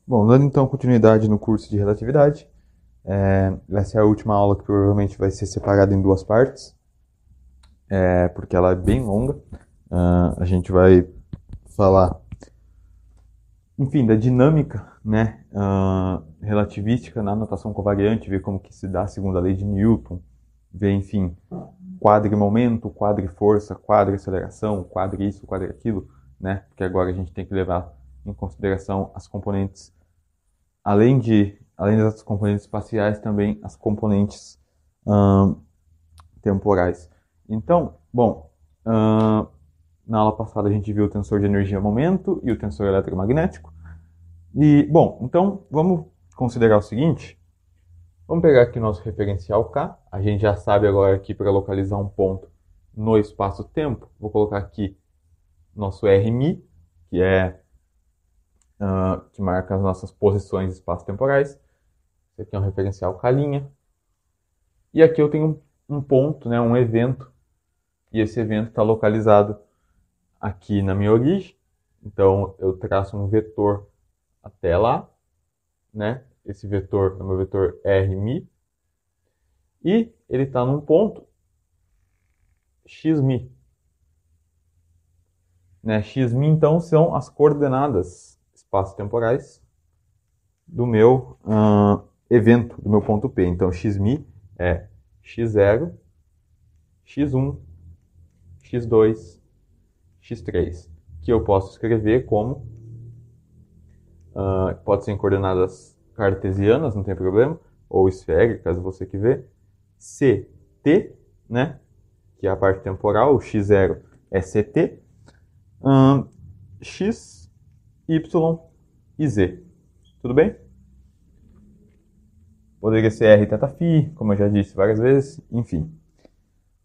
Bom, dando então continuidade no curso de relatividade, essa é a última aula que provavelmente vai ser separada em duas partes, porque ela é bem longa. A gente vai falar, enfim, da dinâmica, né, relativística na notação covariante, ver como que se dá a segunda lei de Newton, ver, enfim, quadri-momento, quadri-força, quadri-aceleração, quadri isso, quadri aquilo, né, porque agora a gente tem que levar em consideração as componentes além das componentes espaciais, também as componentes hum, temporais. Então, bom, na aula passada a gente viu o tensor de energia-momento e o tensor eletromagnético. E, bom, então vamos considerar o seguinte. Vamos pegar aqui nosso referencial K. A gente já sabe agora aqui para localizar um ponto no espaço-tempo. Vou colocar aqui nosso Rmi, que é que marca as nossas posições espaço-temporais. Esse aqui é um referencial K'. E aqui eu tenho um ponto, né, um evento, e esse evento está localizado aqui na minha origem. Então eu traço um vetor até lá, né? Esse vetor é o meu vetor Rmi, e ele está num ponto Xmi. Né? Xmi, então, são as coordenadas espaço-temporais do meu evento, do meu ponto P. Então, Xmi é x0, x1, x2, x3, que eu posso escrever como, pode ser em coordenadas cartesianas, não tem problema, ou esféricas, você que vê, ct, né, que é a parte temporal, o x0 é ct, x, y e z. Tudo bem? Poderia ser r θ φ, como eu já disse várias vezes, enfim.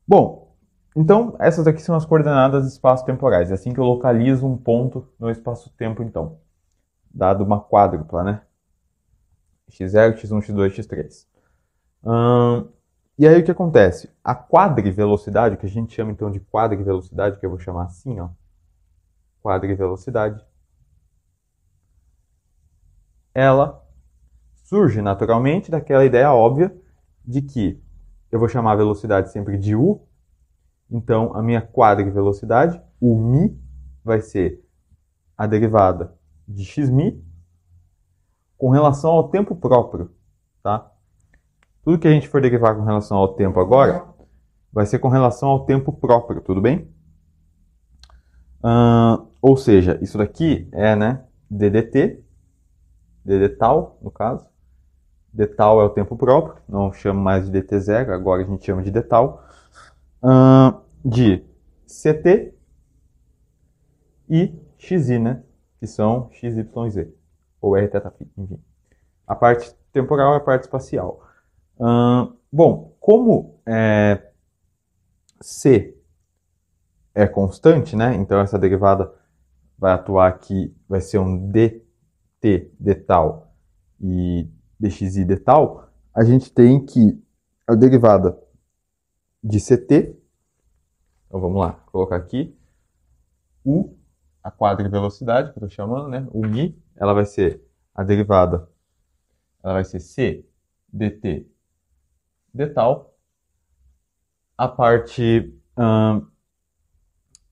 Bom, então essas aqui são as coordenadas espaço-temporais. É assim que eu localizo um ponto no espaço-tempo, então. Dado uma quádrupla, né? x0, x1, x2, x3. E aí o que acontece? A quadrivelocidade, que a gente chama então de quadrivelocidade, que eu vou chamar assim, ó. Quadrivelocidade. Ela surge naturalmente daquela ideia óbvia de que eu vou chamar a velocidade sempre de u. Então, a minha quadrivelocidade, o mi, vai ser a derivada de xmi com relação ao tempo próprio, tá? Tudo que a gente for derivar com relação ao tempo agora, vai ser com relação ao tempo próprio, tudo bem? Ou seja, isso daqui é, né, ddt, dd tal, no caso. D tal é o tempo próprio, não chamo mais de dt zero, agora a gente chama de d tal. De ct e xi, né, que são x, y e z, ou r θ φ, enfim. A parte temporal é a parte espacial. Bom, como c é constante, né? Então essa derivada vai atuar aqui, vai ser um dt d tal e dxi d tal. A gente tem que a derivada de ct, então vamos lá, vou colocar aqui u, a quadrivelocidade que eu estou chamando, né? O mi, ela vai ser a derivada, ela vai ser c dt d tal. A parte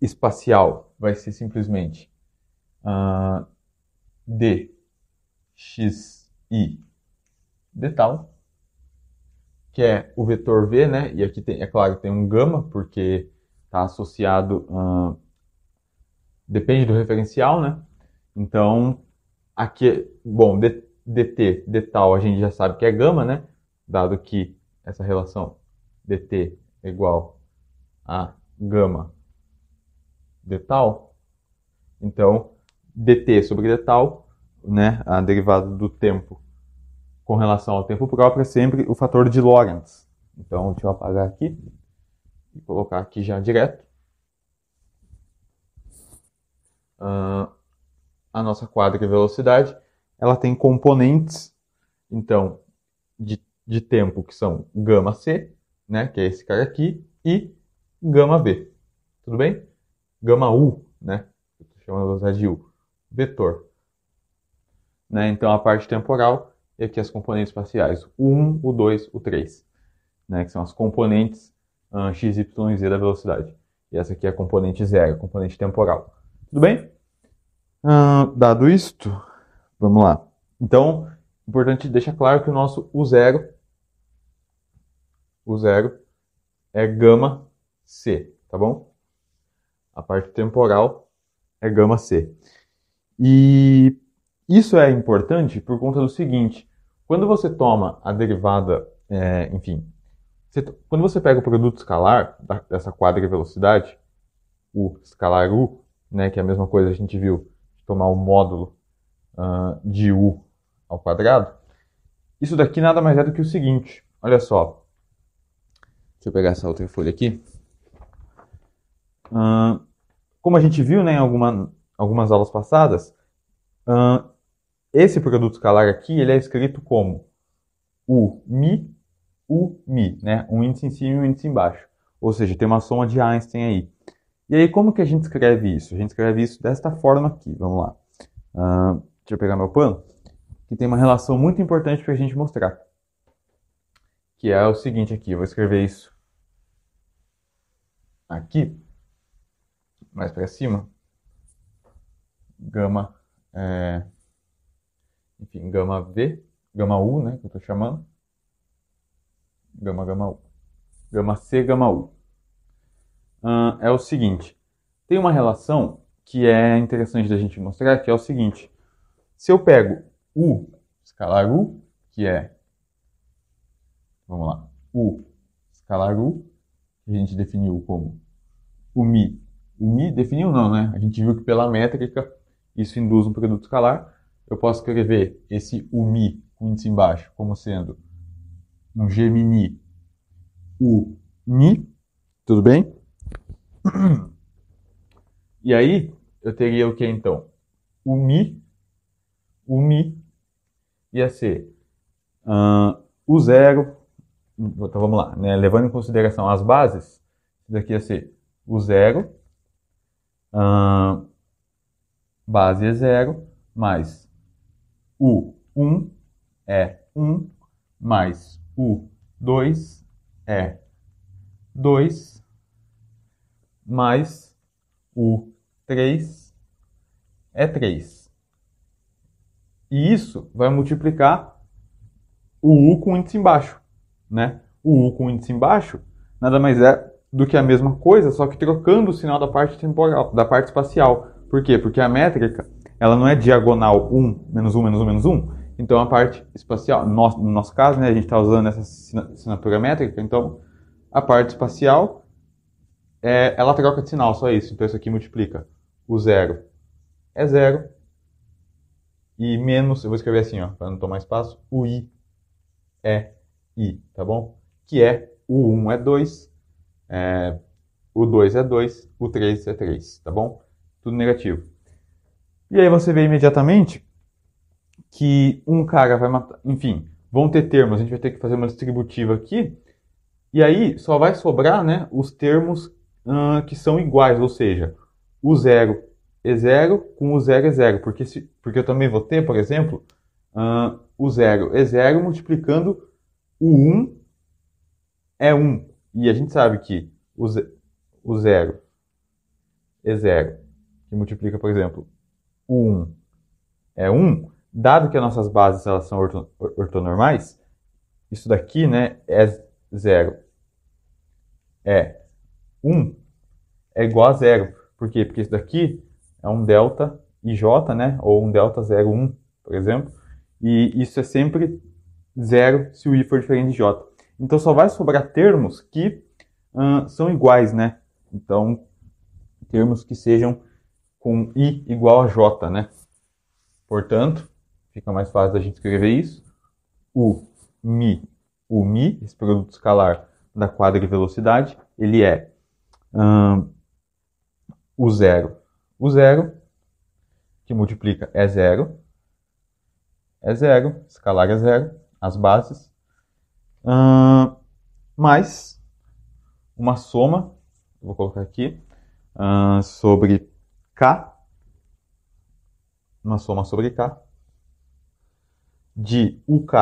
espacial vai ser simplesmente dxi d tal, que é o vetor v, né? E aqui tem, é claro, tem um gama, porque está associado, depende do referencial, né? Então, aqui, bom, dt, d tal, a gente já sabe que é gama, né? Dado que essa relação dt é igual a gama d tal. Então, dt sobre d tal, né, a derivada do tempo com relação ao tempo próprio é sempre o fator de Lorentz. Então, deixa eu apagar aqui e colocar aqui já direto. A nossa quadrivelocidade, ela tem componentes, então, de tempo que são gama c, né, que é esse cara aqui, e gama v. Tudo bem? Gama u, né? Eu estou chamando de u. Vetor. né? Então a parte temporal e aqui as componentes espaciais, o 1, o 2, o 3, né? Que são as componentes x, y e z da velocidade. E essa aqui é a componente zero, a componente temporal. Tudo bem? Dado isto, vamos lá. Então, importante deixar claro que o nosso U0 é gama C, tá bom? A parte temporal é gama C. E isso é importante por conta do seguinte: quando você toma a derivada, enfim, quando você pega o produto escalar dessa quadra velocidade, o escalar U, né, que é a mesma coisa que a gente viu de tomar o módulo de U ao quadrado, isso daqui nada mais é do que o seguinte, olha só, deixa eu pegar essa outra folha aqui. Como a gente viu, né, em algumas aulas passadas, esse produto escalar aqui ele é escrito como U mi, né, um índice em cima e um índice embaixo. Ou seja, tem uma soma de Einstein aí. E aí, como que a gente escreve isso? A gente escreve isso desta forma aqui, vamos lá. Deixa eu pegar meu pano, que tem uma relação muito importante para a gente mostrar. Que é o seguinte aqui, eu vou escrever isso aqui, mais para cima. Gama, enfim, gama V, gama U, né, que eu estou chamando. Gama U. Gama C, gama U. É o seguinte, tem uma relação que é interessante da gente mostrar, que é o seguinte. Se eu pego U, escalar U, que é, vamos lá, U, escalar U, que a gente definiu como o mi. O mi definiu não, né? A gente viu que pela métrica isso induz um produto escalar. Eu posso escrever esse U mi com índice embaixo como sendo um Gemini U mi, tudo bem? E aí eu teria o que então? O mi ia ser o zero. Então vamos lá, né? Levando em consideração as bases, isso daqui ia ser o zero, base é zero, mais o 1 é 1, mais o 2 é 2, mais o 3 é 3. E isso vai multiplicar o U com o índice embaixo, né? O U com o índice embaixo nada mais é do que a mesma coisa, só que trocando o sinal da parte temporal, da parte espacial. Por quê? Porque a métrica, ela não é diagonal 1, menos 1, menos 1, menos 1. Então a parte espacial, no nosso caso, né, a gente está usando essa assinatura métrica, então a parte espacial, ela troca de sinal, só isso. Então isso aqui multiplica o zero é zero, e menos, eu vou escrever assim, ó, para não tomar espaço, o I é I, tá bom? Que é o 1 é 2, o 2 é 2, o 3 é 3, tá bom? Tudo negativo. E aí você vê imediatamente que um cara vai matar, enfim, vão ter termos, a gente vai ter que fazer uma distributiva aqui, e aí só vai sobrar, né, os termos que são iguais, ou seja, o 0 é 0 com o 0 é 0, porque eu também vou ter, por exemplo, o 0 é 0 multiplicando o 1 é 1. E a gente sabe que o 0 é 0, que multiplica, por exemplo, o 1 é 1. Dado que as nossas bases elas são ortonormais, isso daqui, né, é 0 é 1 é igual a 0. Por quê? Porque isso daqui é um delta IJ, né, ou um delta 0,1, por exemplo. E isso é sempre 0 se o I for diferente de J. Então só vai sobrar termos que são iguais, né? Então, termos que sejam com I igual a J, né? Portanto, fica mais fácil da gente escrever isso. O mi, esse produto escalar da quadra de velocidade, ele é o zero, que multiplica é zero, escalar é zero, as bases, mais uma soma, vou colocar aqui, sobre K, uma soma sobre K, de UK,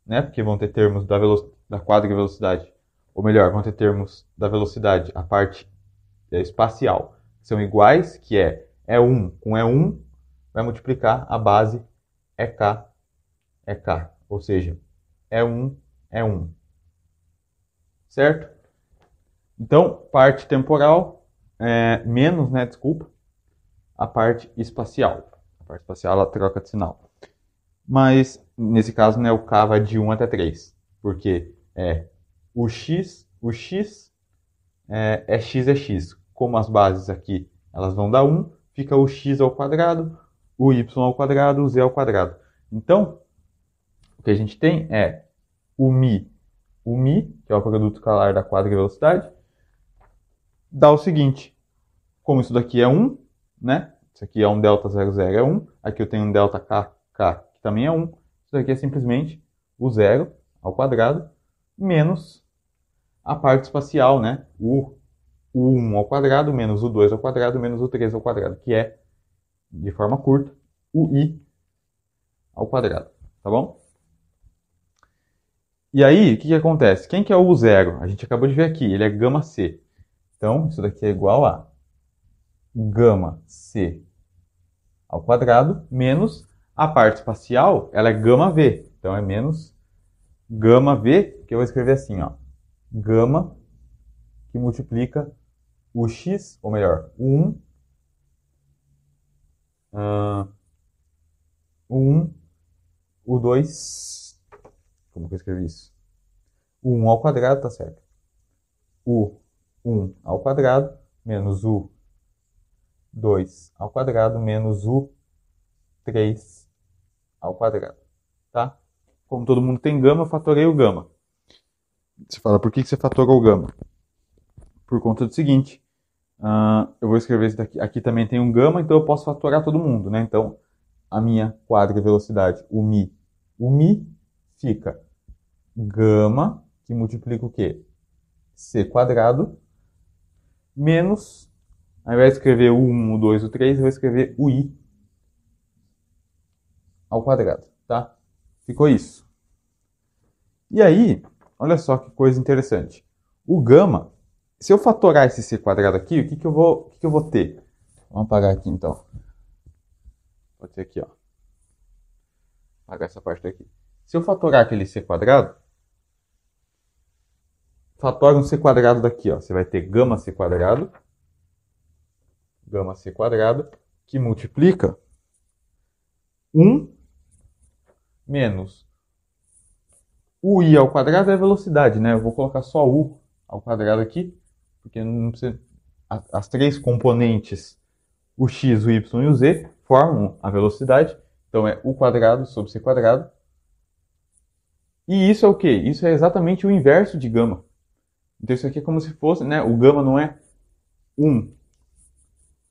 né? Porque vão ter termos da quadra velocidade, ou melhor, vão ter termos da velocidade, a parte espacial, que são iguais, que é E1 com E1, vai multiplicar a base EK. Ou seja, E1. Certo? Então, parte temporal menos, né? Desculpa, a parte espacial. A parte espacial ela troca de sinal. Mas, nesse caso, né, o K vai de 1 até 3. Porque o X é X. Como as bases aqui elas vão dar 1, fica o X ao quadrado, o Y ao quadrado, o Z ao quadrado. Então, o que a gente tem é o μ, que é o produto escalar da quadra velocidade, dá o seguinte, como isso daqui é 1, né? Isso aqui é um delta 00, é 1. Aqui eu tenho um delta k, que também é 1. Isso daqui é simplesmente o 0 ao quadrado, menos a parte espacial, né? O 1 ao quadrado, menos o 2 ao quadrado, menos o 3 ao quadrado, que é, de forma curta, o i ao quadrado, tá bom? E aí, o que acontece? Quem que é o U0? A gente acabou de ver aqui, ele é gama C. Então, isso daqui é igual a gama C ao quadrado menos a parte espacial, ela é gama V. Então, é menos gama V, que eu vou escrever assim, ó. Gama que multiplica o X, ou melhor, o 1, o 2, como que eu escrevi isso? O 1 ao quadrado, tá certo. O 1 ao quadrado menos o 2 ao quadrado menos o 3 ao quadrado, tá? Como todo mundo tem gama, eu fatorei o gama. Você fala, por que você fatorou o gama? Por conta do seguinte, eu vou escrever isso daqui. Aqui também tem um gama, então eu posso fatorar todo mundo, né? Então, a minha quadra velocidade, o μ fica gama, que multiplica o quê? C quadrado, menos, ao invés de escrever o 1, o 2, o 3, eu vou escrever o i ao quadrado, tá? Ficou isso. E aí, olha só que coisa interessante. O gama, se eu fatorar esse c quadrado aqui, o que eu vou ter? Vamos apagar aqui então. Pode ser aqui, ó. Apagar essa parte daqui. Se eu fatorar aquele c quadrado, fatora um c quadrado daqui, ó. Você vai ter gama c quadrado, que multiplica 1 menos o i ao quadrado é a velocidade, né? Eu vou colocar só u ao quadrado aqui, porque não precisa... As três componentes, o x, o y e o z, formam a velocidade. Então é u quadrado sobre c quadrado. E isso é o quê? Isso é exatamente o inverso de gama. Então isso aqui é como se fosse, né? O gama não é 1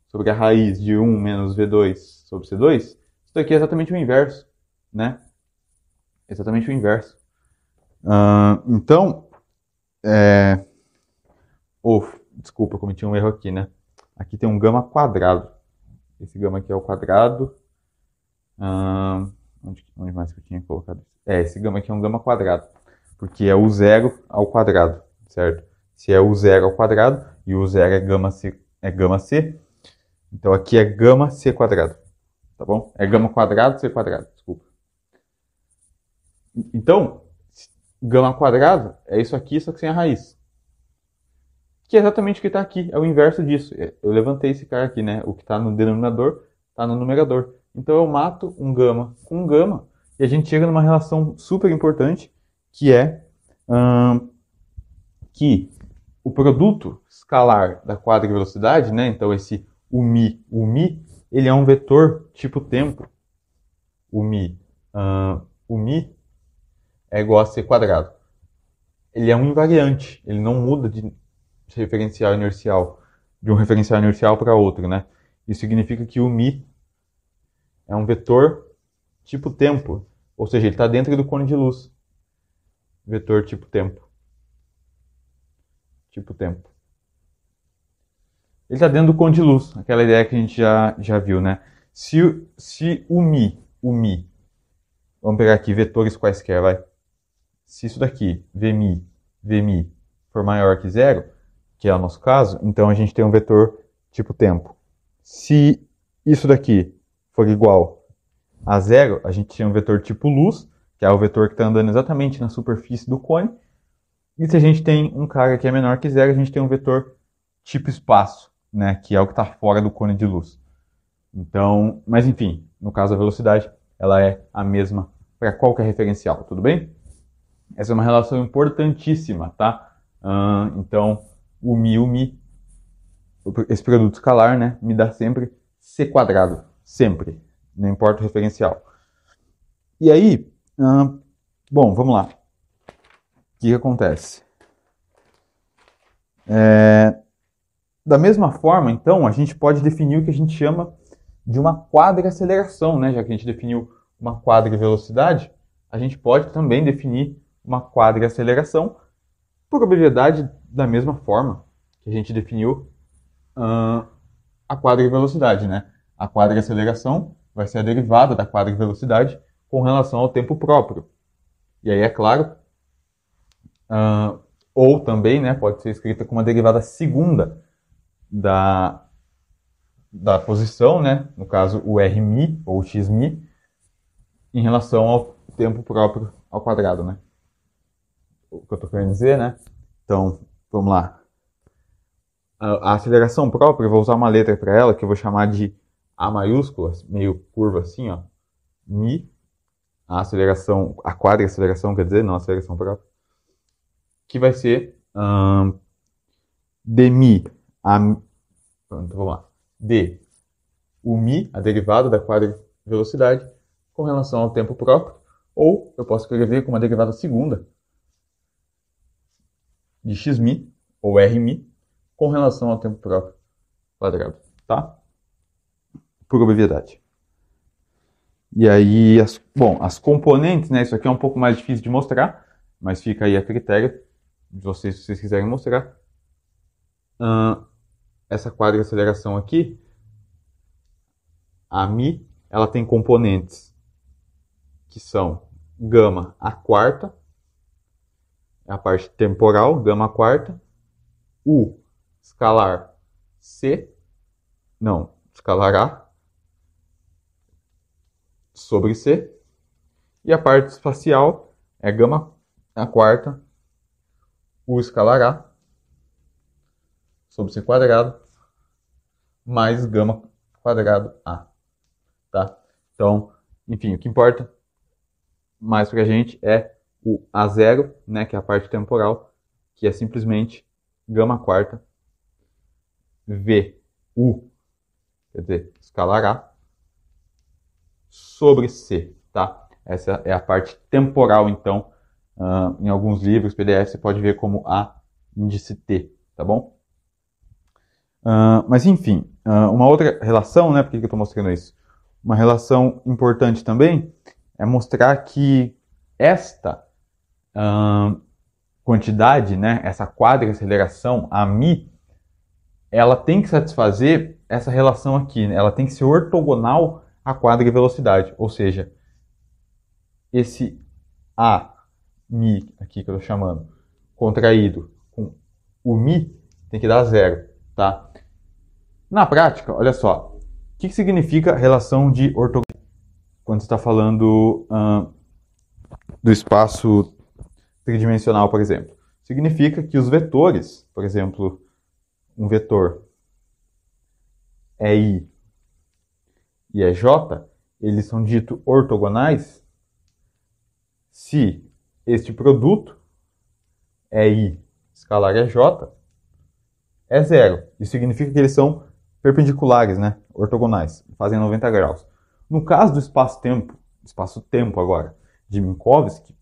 sobre a raiz de 1 menos V2 sobre C2. Isso aqui é exatamente o inverso, né? Exatamente o inverso. Então, desculpa, eu cometi um erro aqui, né? Aqui tem um gama quadrado. Esse gama aqui é o quadrado. Onde mais que eu tinha colocado isso? Esse gama aqui é um gama quadrado. Porque é o 0 ao quadrado, certo? Se é o 0 ao quadrado e o 0 é gama C, então aqui é gama C quadrado, tá bom? É gama quadrado C quadrado, desculpa. Então, gama quadrado é isso aqui, só que sem a raiz. Que é exatamente o que está aqui, é o inverso disso. Eu levantei esse cara aqui, né? O que está no denominador está no numerador. Então eu mato um gama com um gama e a gente chega numa relação super importante, que é que o produto escalar da quadra velocidade, né? Então esse o μ, ele é um vetor tipo tempo. O μ é igual a c quadrado. Ele é um invariante, ele não muda de referencial inercial, de um referencial inercial para outro, né? Isso significa que o μ é um vetor tipo tempo, ou seja, ele está dentro do cone de luz. Vetor tipo tempo. Ele está dentro do cone de luz, aquela ideia que a gente já viu, né? Se o μ vamos pegar aqui vetores quaisquer, vai. Se isso daqui, Vmi for maior que zero, que é o nosso caso, então a gente tem um vetor tipo tempo. Se isso daqui for igual a zero, a gente tem um vetor tipo luz, que é o vetor que está andando exatamente na superfície do cone. E se a gente tem um cara que é menor que zero, a gente tem um vetor tipo espaço, né, que é o que está fora do cone de luz. Então, mas enfim, no caso a velocidade, ela é a mesma para qualquer referencial, tudo bem? Essa é uma relação importantíssima, tá? Então, o mi, esse produto escalar, né, me dá sempre c quadrado, sempre, não importa o referencial. E aí, bom, vamos lá. O que acontece? Da mesma forma, então, a gente pode definir o que a gente chama de uma quadra-aceleração, né? Já que a gente definiu uma quadra-velocidade, a gente pode também definir uma quadra-aceleração por obviedade da mesma forma que a gente definiu a quadra-velocidade, né? A quadra-aceleração vai ser a derivada da quadra-velocidade com relação ao tempo próprio. E aí, é claro, ou também, né, pode ser escrita como uma derivada segunda da posição, né, no caso o rmi ou xmi, em relação ao tempo próprio ao quadrado, né? O que eu estou querendo dizer, né? Então, vamos lá. A aceleração própria, eu vou usar uma letra para ela, que eu vou chamar de A maiúscula, meio curva assim, ó. Mi. A aceleração, a quadra-aceleração, quer dizer, não a aceleração própria. Que vai ser dmi. Pronto, vamos lá. D. O mi, a derivada da quadra-velocidade, com relação ao tempo próprio. Ou eu posso escrever com uma derivada segunda de xmi, ou rmi, com relação ao tempo próprio quadrado, tá? Por obviedade. E aí, as componentes, né? Isso aqui é um pouco mais difícil de mostrar, mas fica aí a critério de vocês, se vocês quiserem mostrar. Essa quadra-aceleração aqui, a mi, ela tem componentes que são gama a quarta, é a parte temporal, gama a quarta, u escalar c, não, escalar a sobre c, e a parte espacial é gama a quarta, u escalar a sobre c quadrado, mais gama quadrado a, tá? Então, enfim, o que importa mais pra gente é o A0, né, que é a parte temporal, que é simplesmente gama quarta VU, quer dizer, escalar A, sobre C, tá? Essa é a parte temporal, então, em alguns livros, PDF, você pode ver como A índice T, tá bom? Mas enfim, uma outra relação, né, por que eu estou mostrando isso? Uma relação importante também é mostrar que esta quantidade, né, essa quadra-aceleração, a mi, ela tem que satisfazer essa relação aqui, né? Ela tem que ser ortogonal à quadra-velocidade, ou seja, esse a mi aqui que eu estou chamando, contraído com o mi, tem que dar zero, tá? Na prática, olha só, o que significa relação de ortogonalidade quando você está falando do espaço tridimensional, por exemplo? Significa que os vetores, por exemplo, um vetor é I e é J, eles são ditos ortogonais se este produto é I escalar é J é zero. Isso significa que eles são perpendiculares, né? Ortogonais, fazem 90 graus. No caso do espaço-tempo agora, de Minkowski,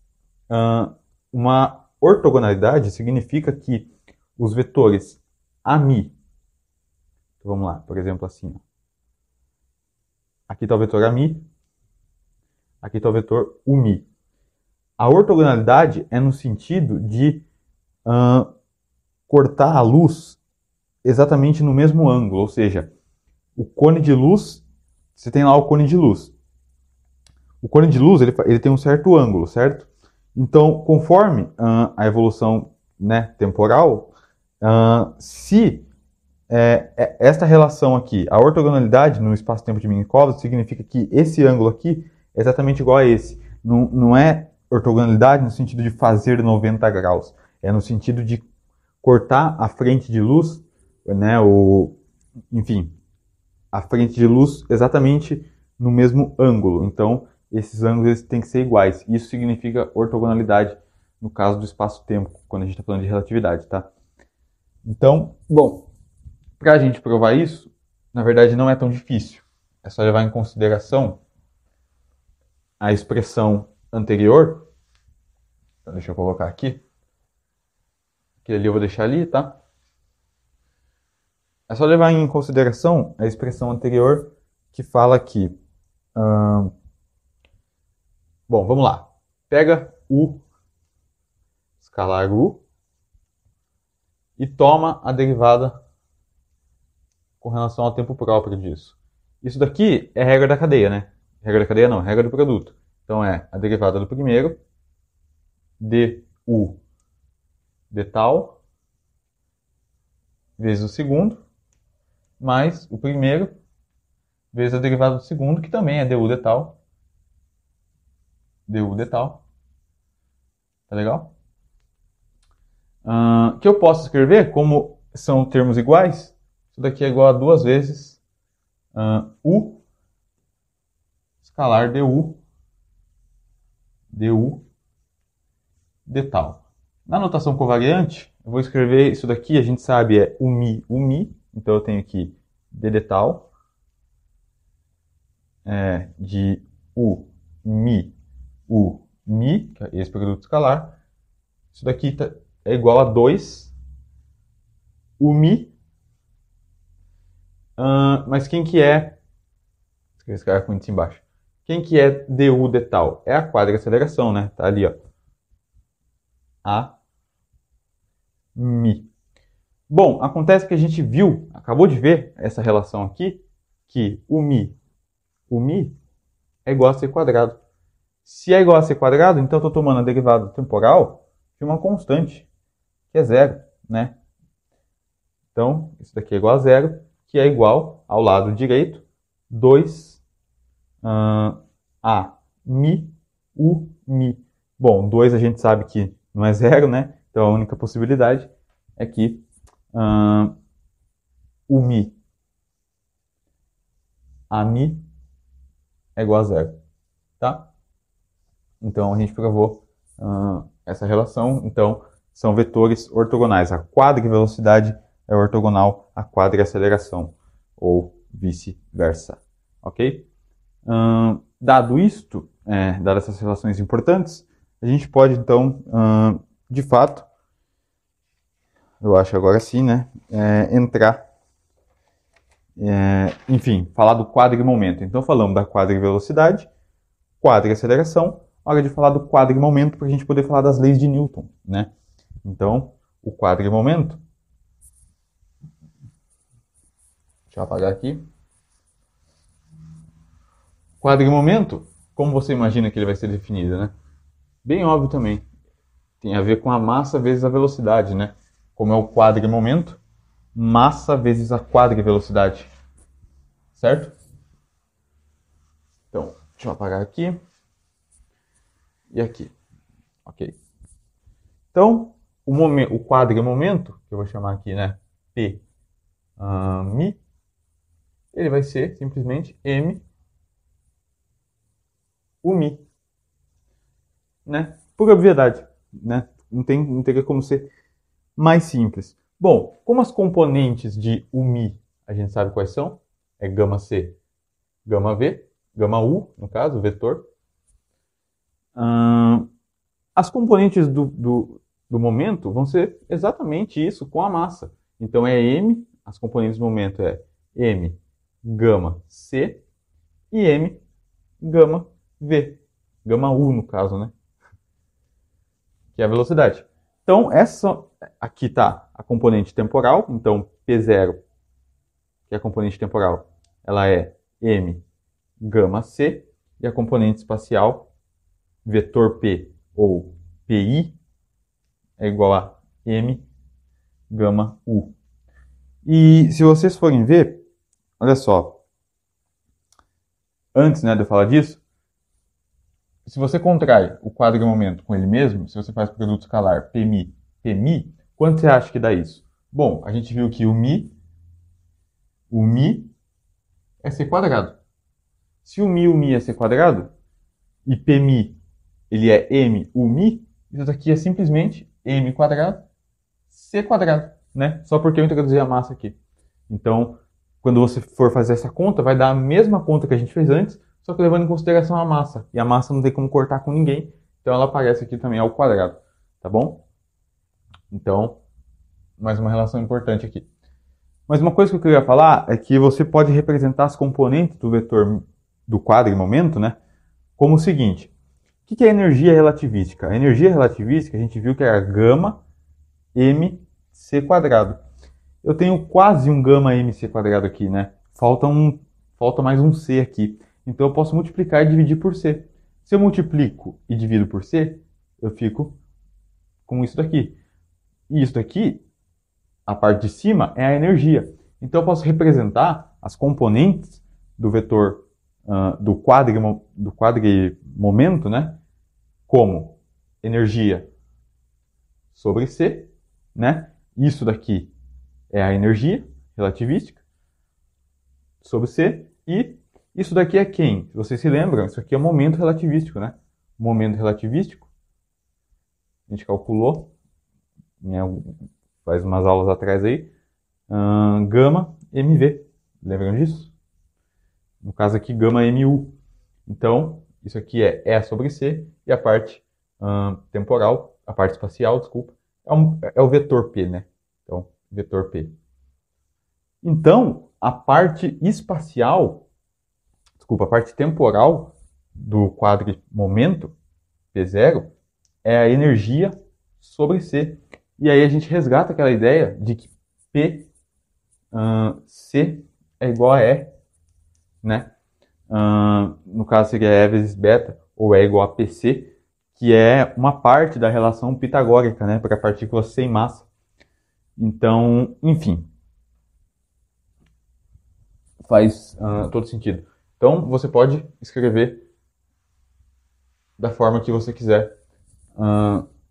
uma ortogonalidade significa que os vetores AMI, então vamos lá, por exemplo assim, ó. Aqui está o vetor AMI, aqui está o vetor UMI. A ortogonalidade é no sentido de cortar a luz exatamente no mesmo ângulo, ou seja, o cone de luz, você tem lá o cone de luz. o cone de luz ele tem um certo ângulo, certo? Então, conforme a evolução, né, temporal, se esta relação aqui, a ortogonalidade no espaço-tempo de Minkowski, significa que esse ângulo aqui é exatamente igual a esse. Não é ortogonalidade no sentido de fazer 90 graus, é no sentido de cortar a frente de luz, né, enfim, a frente de luz exatamente no mesmo ângulo. Então, esses ângulos têm que ser iguais. Isso significa ortogonalidade no caso do espaço-tempo, quando a gente está falando de relatividade, tá? Então, bom, para a gente provar isso, na verdade não é tão difícil. É só levar em consideração a expressão anterior. Então, deixa eu colocar aqui. Aquele ali eu vou deixar ali, tá? É só levar em consideração a expressão anterior que fala que... bom, vamos lá. Pega o escalar U e toma a derivada com relação ao tempo próprio disso. Isso daqui é regra da cadeia, né? Regra da cadeia não, regra do produto. Então é a derivada do primeiro, du de tal, vezes o segundo, mais o primeiro, vezes a derivada do segundo, que também é du de tal. Du de tal. Tá legal? Que eu posso escrever, como são termos iguais, isso daqui é igual a 2 vezes U escalar du de tal. Na notação covariante, eu vou escrever isso daqui, a gente sabe, é u mi, então eu tenho aqui d de tal, de u mi, que é esse produto escalar. Isso daqui é igual a 2 u mi, mas quem que é, escrever esse cara com índice embaixo, quem que é du de tal? É a quadra-aceleração, né? Tá ali, ó. A mi. Bom, acontece que a gente viu, acabou de ver essa relação aqui, que o mi é igual a c quadrado. Se é igual a c quadrado, então eu estou tomando a derivada temporal de uma constante, que é zero, né? Então, isso daqui é igual a zero, que é igual, ao lado direito, 2 a mi, u mi. Bom, 2 a gente sabe que não é zero, né? Então a única possibilidade é que o mi a mi é igual a zero, tá? Então a gente provou essa relação. Então são vetores ortogonais. A quadrivelocidade é ortogonal à quadriaceleração, ou vice-versa, ok? Dado isto, dadas essas relações importantes, a gente pode então, de fato, eu acho agora sim, né, entrar, enfim, falar do quadrimomento. Então falamos da quadrivelocidade, quadriaceleração, hora de falar do quadrimomento para a gente poder falar das leis de Newton, né? Então, o quadrimomento, deixa eu apagar aqui. Quadrimomento, como você imagina que ele vai ser definido, né? Bem óbvio também. Tem a ver com a massa vezes a velocidade, né? Como é o quadrimomento, massa vezes a quadrivelocidade. Certo? Então, deixa eu apagar aqui. E aqui. Ok. Então, o quadrimomento, que eu vou chamar aqui, né? P mi, ele vai ser simplesmente m o mi, né? Por obviedade, né? Não teria como ser mais simples. Bom, como as componentes de u mi a gente sabe quais são, é gama c, gama v, gama u, no caso, o vetor. As componentes do momento vão ser exatamente isso com a massa. Então é m, as componentes do momento é m gama c e m gama v, gama u no caso, né? Que é a velocidade. Então, aqui está a componente temporal. Então, P0, que é a componente temporal, ela é m gama c. E a componente espacial, vetor P ou PI, é igual a M gama U. E se vocês forem ver, olha só, antes, né, de eu falar disso, se você contrai o quadro momento com ele mesmo, se você faz produto escalar PMi, PMi, quanto você acha que dá isso? Bom, a gente viu que o mi é c quadrado. Se o mi é c quadrado, e PMi ele é m, o mi, isso daqui é simplesmente m quadrado, c quadrado, né? Só porque eu introduzi a massa aqui. Então, quando você for fazer essa conta, vai dar a mesma conta que a gente fez antes, só que levando em consideração a massa. E a massa não tem como cortar com ninguém, então ela aparece aqui também ao quadrado, tá bom? Então, mais uma relação importante aqui. Mas uma coisa que eu queria falar é que você pode representar as componentes do vetor do quadro em momento, né, como o seguinte. O que é energia relativística? A energia relativística, a gente viu que era gama mc quadrado. Eu tenho quase um gama mc quadrado aqui, né? Falta mais um c aqui. Então eu posso multiplicar e dividir por c. Se eu multiplico e divido por c, eu fico com isso daqui. E isso daqui, a parte de cima, é a energia. Então eu posso representar as componentes do vetor do quadrimomento, né? Como energia sobre c, né? Isso daqui é a energia relativística sobre C, e isso daqui é quem? Se vocês se lembram, isso aqui é o momento relativístico, né? Momento relativístico, a gente calculou, né, faz umas aulas atrás aí, gama mv, lembram disso? No caso aqui, gama mu. Então, isso aqui é E sobre C, e a parte temporal, a parte espacial, desculpa, é o vetor P, né? Então, vetor P. Então, a parte espacial, desculpa, a parte temporal do quadrimomento, P0, é a energia sobre C. E aí a gente resgata aquela ideia de que C é igual a E, né? No caso seria E vezes beta, ou E igual a PC, que é uma parte da relação pitagórica, né, para partículas sem massa. Então, enfim, faz todo sentido. Então, você pode escrever da forma que você quiser,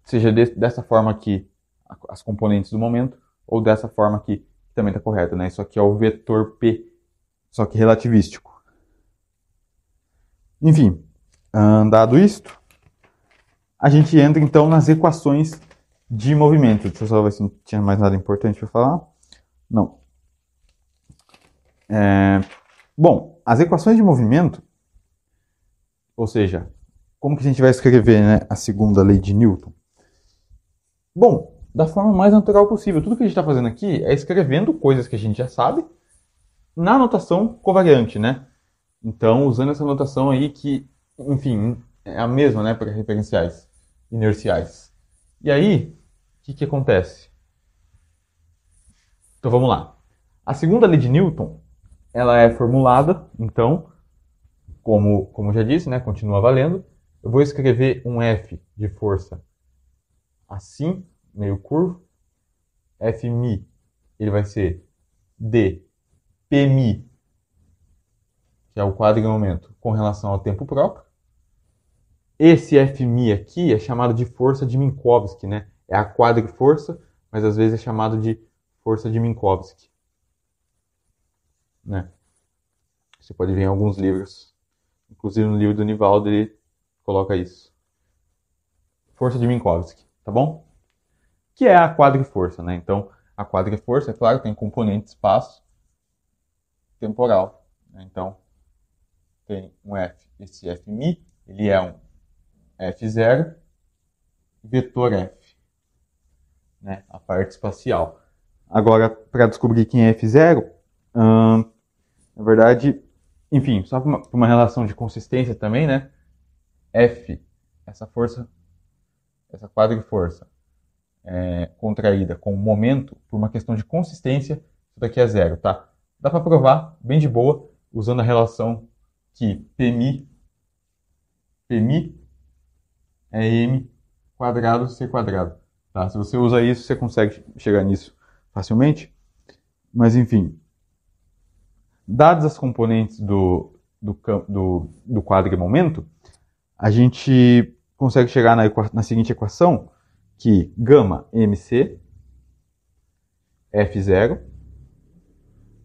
seja dessa forma aqui, as componentes do momento, ou dessa forma aqui, que também está correto, né? Isso aqui é o vetor P, só que relativístico. Enfim, dado isto, a gente entra então nas equações de movimento. Deixa eu só ver se não tinha mais nada importante para falar. Não. Bom, as equações de movimento, ou seja, como que a gente vai escrever, né, a segunda lei de Newton? Bom, da forma mais natural possível. Tudo que a gente está fazendo aqui é escrevendo coisas que a gente já sabe na notação covariante, né? Então, usando essa notação aí que, enfim, é a mesma, né, para referenciais inerciais. E aí, o que acontece? Então, vamos lá. A segunda lei de Newton, ela é formulada, então, como já disse, né, continua valendo. Eu vou escrever um F de força assim, meio curvo. Fmi, ele vai ser d Pmi, que é o quadrimomento, com relação ao tempo próprio. Esse Fmi aqui é chamado de força de Minkowski, né? É a quadriforça, mas às vezes é chamado de força de Minkowski, né? Você pode ver em alguns livros, inclusive no livro do Nivaldo ele coloca isso. Força de Minkowski, tá bom? Que é a quadriforça, né? Então, a quadriforça, é claro, tem componente espaço temporal, né? Então, tem um F, esse Fmi, ele é um F0, vetor F, né? A parte espacial. Agora, para descobrir quem é F0, na verdade, enfim, só para uma relação de consistência também, né? F, essa força, essa quadriforça contraída com o momento, por uma questão de consistência, isso daqui é zero, tá? Dá para provar bem de boa, usando a relação que Pmi Pmi é m quadrado c quadrado. Tá? Se você usa isso, você consegue chegar nisso facilmente. Mas, enfim, dadas as componentes do quadro e momento, a gente consegue chegar na seguinte equação, que gama mc F0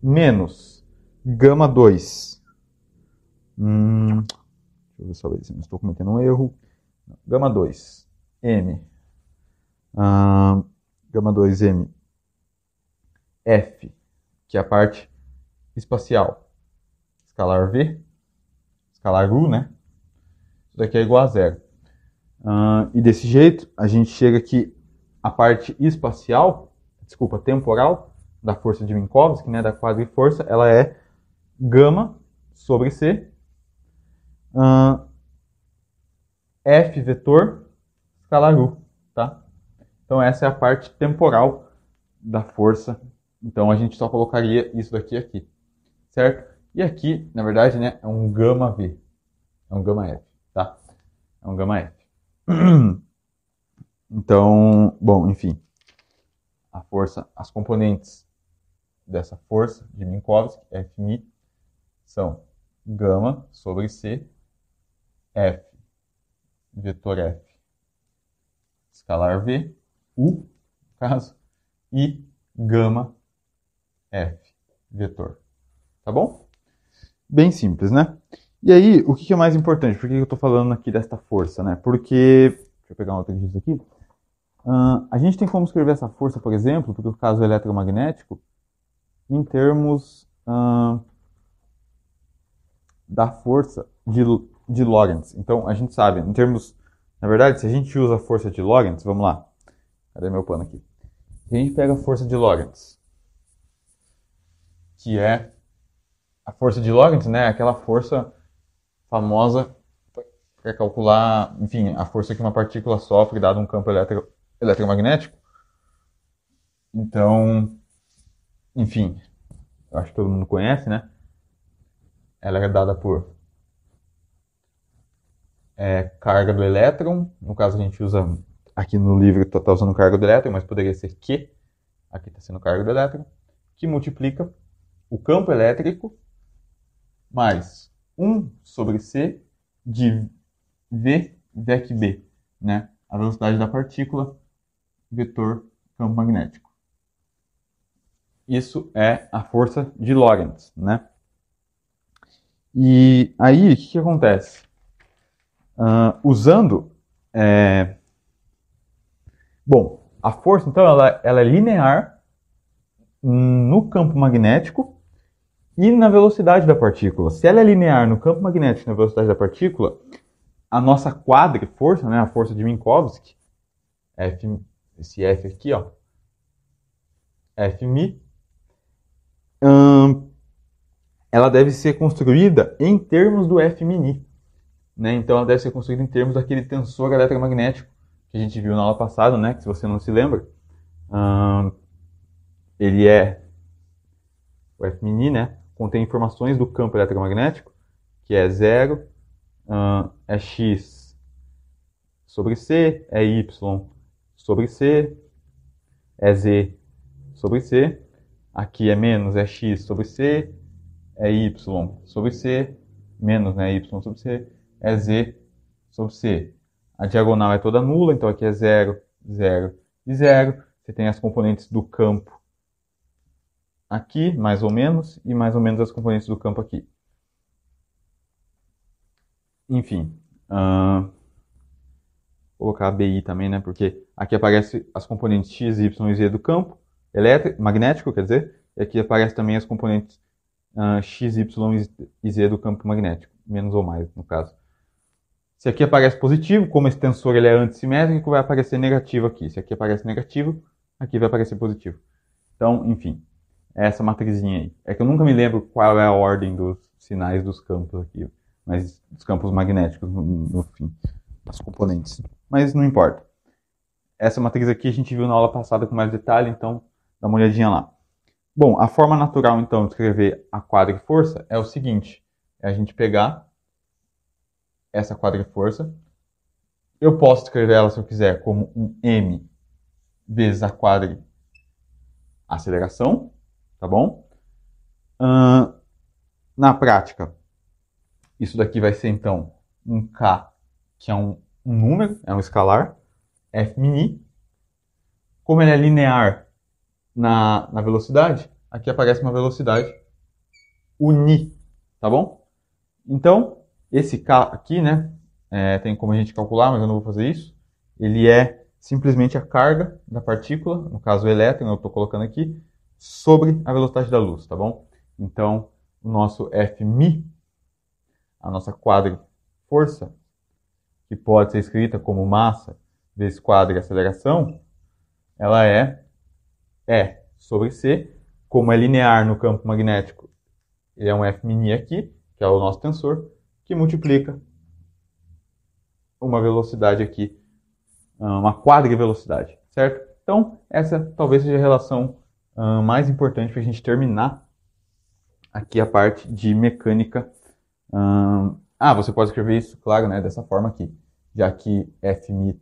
menos gama 2. Deixa eu ver só se não estou cometendo um erro. Gama 2 m. Gama 2 m F, que é a parte espacial. Escalar V, escalar U, né? Isso daqui é igual a zero. E desse jeito, a gente chega que a parte temporal da força de Minkowski, né, da quadriforça, ela é gama sobre C, F vetor escalar U, tá? Então essa é a parte temporal da força. Então a gente só colocaria isso daqui aqui, certo? E aqui, na verdade, né, é um gama V, é um gama F, tá? É um gama F. Então, bom, enfim, a força, as componentes dessa força de Minkowski, Fmi, são gama sobre C, F, vetor F, escalar V, U, no caso, e gama F, vetor. Tá bom? Bem simples, né? E aí, o que é mais importante? Por que eu estou falando aqui desta força, né? Porque, deixa eu pegar um outro exercício aqui. A gente tem como escrever essa força, por exemplo, para o caso eletromagnético, em termos da força de Lorentz. Então, a gente sabe, em termos... Na verdade, se a gente usa a força de Lorentz, vamos lá. Cadê meu pano aqui? Se a gente pega a força de Lorentz, que é a força de Lorentz, né? Aquela força famosa para calcular, enfim, a força que uma partícula sofre dado um campo eletromagnético. Então, enfim, eu acho que todo mundo conhece, né? Ela é dada por carga do elétron. No caso, a gente usa, aqui no livro está usando carga do elétron, mas poderia ser Q, aqui está sendo carga do elétron, que multiplica o campo elétrico mais 1 sobre C de V VEC B, né? A velocidade da partícula, vetor campo magnético. Isso é a força de Lorentz, né? E aí, o que acontece? Usando... Bom, a força, então, ela é linear no campo magnético e na velocidade da partícula. Se ela é linear no campo magnético e na velocidade da partícula, a nossa quadriforça, né, a força de Minkowski, esse F aqui, ó, Fmi, ela deve ser construída em termos do Fmini, né? Então ela deve ser construída em termos daquele tensor eletromagnético que a gente viu na aula passada, né? Que se você não se lembra, ele o Fmini, né? Contém informações do campo eletromagnético, que é 0, é x sobre c, é y sobre c, é z sobre c, aqui é menos, é x sobre c, é y sobre c, menos, né, y sobre c, é z sobre c. A diagonal é toda nula, então aqui é 0, 0 e 0. Você tem as componentes do campo aqui, mais ou menos, e mais ou menos as componentes do campo aqui. Enfim, vou colocar a BI também, né, porque aqui aparecem as componentes x, y e z do campo magnético, quer dizer, e aqui aparecem também as componentes x, y e z do campo magnético, menos ou mais, no caso. Se aqui aparece positivo, como esse tensor ele é antissimétrico, vai aparecer negativo aqui. Se aqui aparece negativo, aqui vai aparecer positivo. Então, enfim, é essa matrizinha aí. É que eu nunca me lembro qual é a ordem dos sinais dos campos aqui, mas dos campos magnéticos, no fim, das componentes. Mas não importa. Essa matriz aqui a gente viu na aula passada com mais detalhe, então dá uma olhadinha lá. Bom, a forma natural, então, de escrever a quadriforça é o seguinte. É a gente pegar essa quadriforça. Eu posso escrever ela, se eu quiser, como um m vezes a aceleração, tá bom? Na prática, isso daqui vai ser, então, um k, que é um número, é um escalar, f min. Como ele é linear na velocidade, aqui aparece uma velocidade uni, tá bom? Então, esse k aqui, né, tem como a gente calcular, mas eu não vou fazer isso. Ele é simplesmente a carga da partícula, no caso o elétron, eu estou colocando aqui, sobre a velocidade da luz, tá bom? Então, o nosso Fm, a nossa quadriforça, que pode ser escrita como massa vezes quadriaceleração, ela é E sobre C. Como é linear no campo magnético, ele é um Fmin aqui, que é o nosso tensor, que multiplica uma velocidade aqui, uma quadrivelocidade, certo? Então, essa talvez seja a relação mais importante para a gente terminar aqui a parte de mecânica. Você pode escrever isso, claro, né, dessa forma aqui, já que Fmi,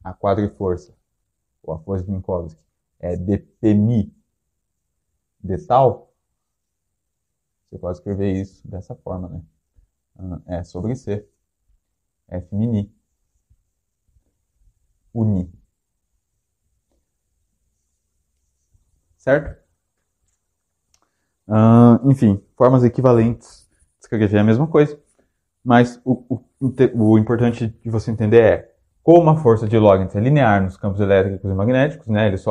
a quadriforça, ou a força de Minkowski, é dPmi de tal, você pode escrever isso dessa forma, né? É sobre C, Fmin uni. Certo? Enfim, formas equivalentes de escrever a mesma coisa, mas o importante de você entender é como a força de Lorentz é linear nos campos elétricos e magnéticos, né? Eles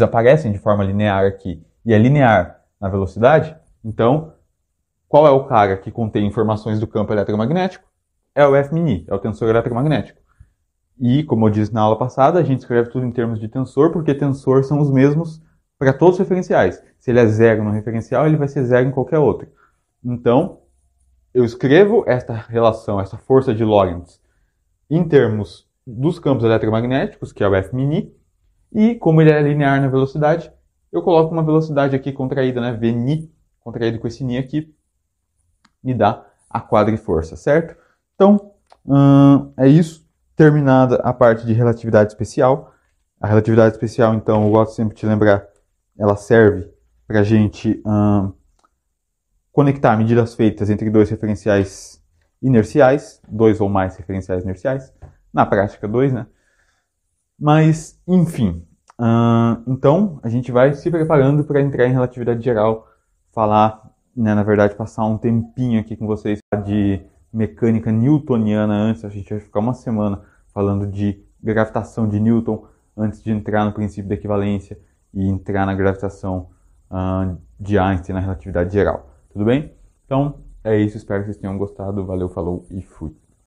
aparecem de forma linear aqui e é linear na velocidade. Então, qual é o cara que contém informações do campo eletromagnético? É o Fmin, é o tensor eletromagnético. E, como eu disse na aula passada, a gente escreve tudo em termos de tensor, porque tensor são os mesmos para todos os referenciais. Se ele é zero no referencial, ele vai ser zero em qualquer outro. Então, eu escrevo esta relação, essa força de Lorentz, em termos dos campos eletromagnéticos, que é o Fmin, e como ele é linear na velocidade, eu coloco uma velocidade aqui contraída, né, Vni, contraído com esse ni aqui, me dá a quadriforça, certo? Então, é isso. Terminada a parte de relatividade especial. A relatividade especial, então, eu gosto sempre de lembrar, ela serve para a gente conectar medidas feitas entre dois referenciais inerciais, dois ou mais referenciais inerciais, na prática dois, né? Mas, enfim, então a gente vai se preparando para entrar em relatividade geral, falar, né, na verdade, passar um tempinho aqui com vocês de mecânica newtoniana antes. A gente vai ficar uma semana falando de gravitação de Newton antes de entrar no princípio da equivalência e entrar na gravitação de Einstein na relatividade geral. Tudo bem? Então, é isso. Espero que vocês tenham gostado. Valeu, falou e fui.